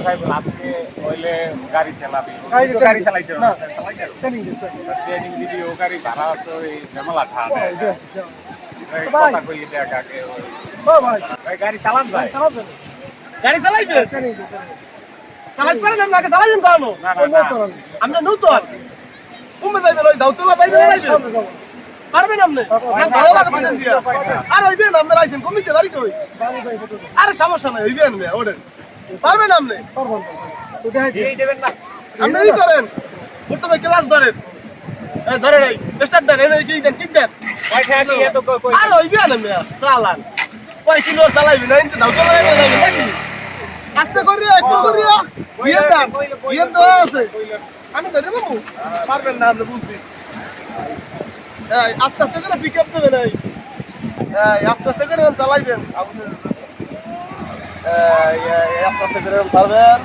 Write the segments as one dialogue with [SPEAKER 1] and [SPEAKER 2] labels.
[SPEAKER 1] সাহেব আজকে হইলে গাড়ি চালাবি গাড়ি চালাইতে না ট্রেনিং ভিডিও গাড়ি ভাড়া তো এই ঝামেলা ঠান্ডা কথা কইলে কাকে ভাই গাড়ি চালান ভাই
[SPEAKER 2] গাড়ি চালাইবে চালাইতে পারেন না আগে চালাইছেন কানো আমরা নতুন কমে যাইবে ওই দাউতলা যাইবে না পারবেন আপনি না ভালো লাগবে দিয়া আর হইবে না আপনি আইছেন কমিতে বাড়ি তো আরে সমস্যা নাই হইবে না ওড়েন পারবেন আপনি পারবেন তো দেখাই দেবেন না আপনি কি করেন প্রথমে ক্লাস ধরেন এই ধরে নাই স্টার্ট দেন এই কি দেন ঠিক দেন
[SPEAKER 1] কয়টা কি এত কই
[SPEAKER 2] আর হইবে না মিয়া চালান কয় কিলো চালাইবি না ইনতে দাউতলা যাইবে নাকি আস্তে করিয়া একটু করিয়া বিয়ে তো আছে আমি ধরে বাবু পারবেন না আপনি বুঝবি এই আস্তে আস্তে করে পিক আপ দেবেন এই আস্তে আস্তে করে চালাইবেন আস্তে আস্তে করে পারবেন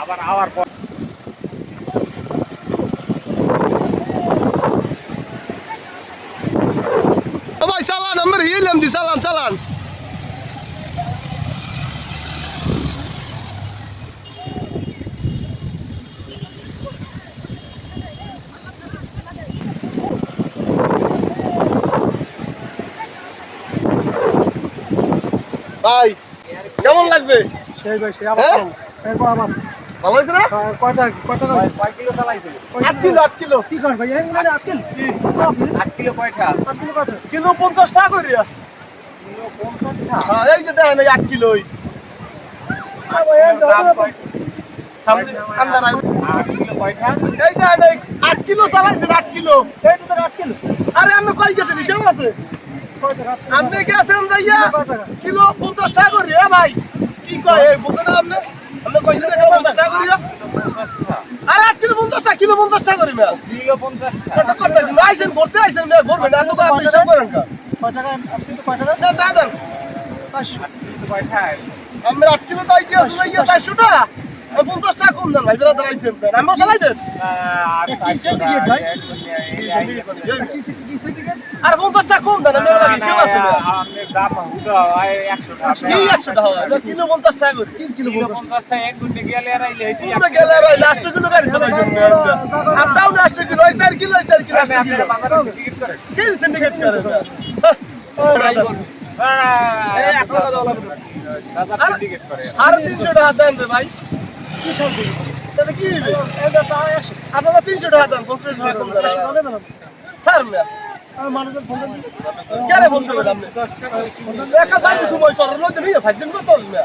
[SPEAKER 1] আবার আওয়ার পর
[SPEAKER 2] ভাই চালান আমার হিলাম দি চালান চালান ভাই কেমন লাগবে
[SPEAKER 3] সেই ভাই সেই আবার এরপর আবার
[SPEAKER 2] ভালো হয়েছে না
[SPEAKER 3] কয়টা
[SPEAKER 1] কয় কিলো চালাইছিল
[SPEAKER 2] 8 কিলো
[SPEAKER 3] কি কর ভাই এই মানে 8 কিলো
[SPEAKER 1] 8 কিলো কয়টা
[SPEAKER 3] 8 কিলো কত
[SPEAKER 2] কিলো 50 টাকা করিয়া
[SPEAKER 1] কিলো 50 টাকা
[SPEAKER 2] হ্যাঁ এই যে দেখেন এই 8 কিলো
[SPEAKER 3] ভাই এই
[SPEAKER 2] সামনে আন্দার আই
[SPEAKER 1] 8 কিলো কয়টা
[SPEAKER 2] এই দেখেন এই 8 কিলো চালাইছেন 8 কিলো
[SPEAKER 3] এই তো 8 কিলো
[SPEAKER 2] আরে আমি কই গেছে হিসাব আছে
[SPEAKER 3] কয়টা
[SPEAKER 2] আপনি কি আছেন ভাইয়া কিলো 50 টাকা করিয়া ভাই কি কয় এই বুঝেন না আপনি কইছেন টাকা 50 টাকা করিয়া
[SPEAKER 1] 50 টাকা
[SPEAKER 2] আরে 8 কিলো 50 টাকা কিলো 50 টাকা করি মিয়া
[SPEAKER 1] কিলো 50 টাকা
[SPEAKER 2] কত করতেছেন আইছেন করতে আইছেন মিয়া করবেন না তো আপনি হিসাব করেন কা
[SPEAKER 3] কয় টাকা আপনি তো কয় টাকা
[SPEAKER 2] না না দেন
[SPEAKER 3] 500
[SPEAKER 1] কয়টা
[SPEAKER 2] আমরা 8 কিলো তাই কি আছে ভাইয়া 400 টাকা 50 টাকা কম দেন ভাই বেরা দাঁড়াইছেন আমি চালাইবেন আর 50 টাকা কম দেন আমি লাগি হিসাব আছে
[SPEAKER 1] আপনি দাম হুদা 100 টাকা
[SPEAKER 2] কি 100 টাকা হয় কিলো 50 টাকা করে
[SPEAKER 3] 3 কিলো
[SPEAKER 1] কিলো 50 টাকা এক গুণে গেলে আর আইলে হইছে
[SPEAKER 2] তুমি গেলে ভাই লাস্ট কিলো গাড়ি চালাইছেন আমরাও last kilo 4 kilo 4 kilo last kilo
[SPEAKER 1] বাংলাদেশে টিকিট করে
[SPEAKER 2] কি সিন্ডিকেট করে
[SPEAKER 1] দাদা টিকিট করে
[SPEAKER 2] আর 300 টাকা দেন রে ভাই
[SPEAKER 3] কি সব দিন
[SPEAKER 2] তাহলে কি হবে
[SPEAKER 3] এটা তা 100
[SPEAKER 2] আচ্ছা 300 টাকা দেন 50 টাকা কম দেন স্যার মিয়া
[SPEAKER 3] আমি মানুষের ফোন দিই
[SPEAKER 2] কেন বলছো আপনি
[SPEAKER 3] 10 টাকা
[SPEAKER 2] একা যাইতে তুমি সরল দিন ভাই দিন কত মিয়া